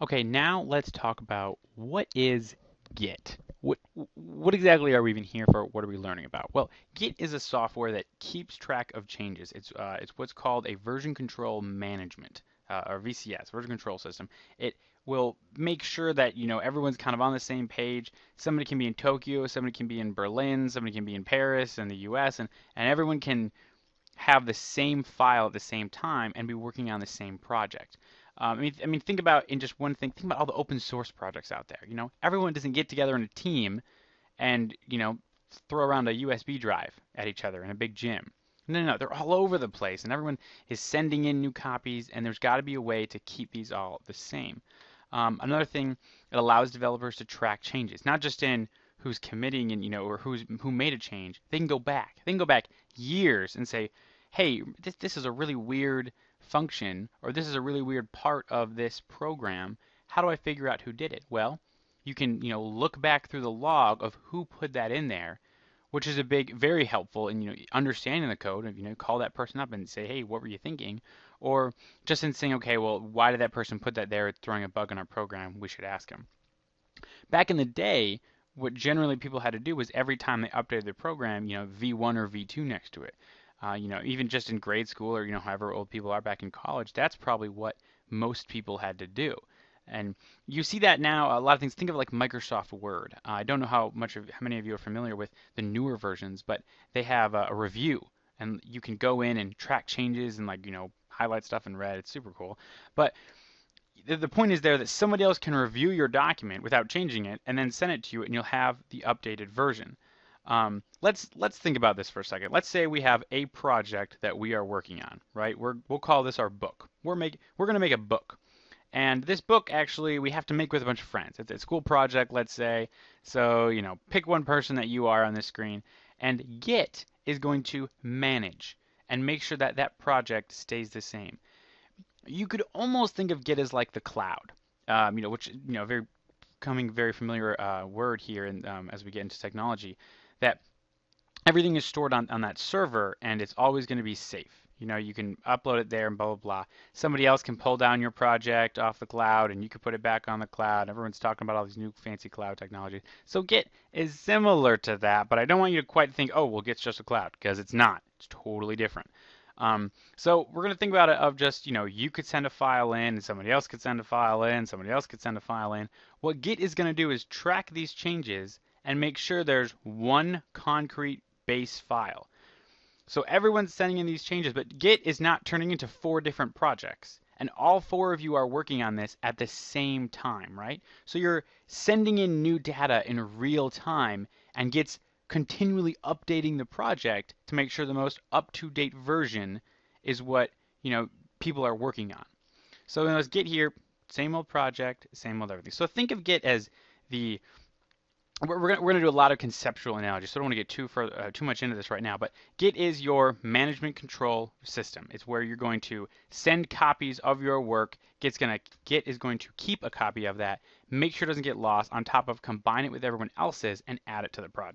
Okay, now let's talk about what is Git. What exactly are we even here for? What are we learning about? Well, Git is a software that keeps track of changes. It's what's called a version control management or VCS, version control system. It will make sure that everyone's kind of on the same page. Somebody can be in Tokyo, somebody can be in Berlin, somebody can be in Paris in the U.S. and everyone can have the same file at the same time and be working on the same project. I mean, think about in just one thing. Think about all the open source projects out there. Everyone doesn't get together in a team and throw around a USB drive at each other in a big gym. No, no, no, they're all over the place, and everyone is sending in new copies, and there's got to be a way to keep these all the same. Another thing, it allows developers to track changes, not just in who's committing and or who made a change. They can go back. They can go back years and say, hey, this is a really weird function, or this is a really weird part of this program. How do I figure out who did it? Well, you can look back through the log of who put that in there, which is very helpful in understanding the code. And call that person up and say, hey, what were you thinking? Or just in saying, okay, well, why did that person put that there? It's throwing a bug in our program. We should ask them. Back in the day, what generally people had to do was every time they updated their program, V1 or V2 next to it. Even just in grade school or however old people are back in college, that's probably what most people had to do. And you see that now, a lot of things. Think of like Microsoft Word. I don't know how many of you are familiar with the newer versions, but they have a review, and you can go in and track changes and like highlight stuff in red. It's super cool. But the point is there that somebody else can review your document without changing it and then send it to you, and you'll have the updated version. Let's think about this for a second. Let's say we have a project that we are working on, right? We'll call this our book. We're going to make a book. And this book actually we have to make with a bunch of friends. It's a school project, let's say. So, pick one person that you are on this screen, and Git is going to manage and make sure that that project stays the same. You could almost think of Git as like the cloud, which very coming very familiar word here, and as we get into technology, that everything is stored on that server and it's always going to be safe. You can upload it there and blah, blah, blah. Somebody else can pull down your project off the cloud and you can put it back on the cloud. Everyone's talking about all these new fancy cloud technologies. So Git is similar to that, but I don't want you to quite think, oh, well, Git's just a cloud, because it's not. It's totally different. So we're going to think about it of just, you could send a file in and somebody else could send a file in, somebody else could send a file in. What Git is going to do is track these changes and make sure there's one concrete base file. So everyone's sending in these changes, but Git is not turning into 4 different projects. And all 4 of you are working on this at the same time, right? So you're sending in new data in real time, and Git's continually updating the project to make sure the most up-to-date version is what, people are working on. So let's Git here, same old project, same old everything. So think of Git as the we're gonna do a lot of conceptual analogy, so I don't want to get too much into this right now. But Git is your management control system. It's where you're going to send copies of your work. Git is going to keep a copy of that, make sure it doesn't get lost, on top of combine it with everyone else's and add it to the project.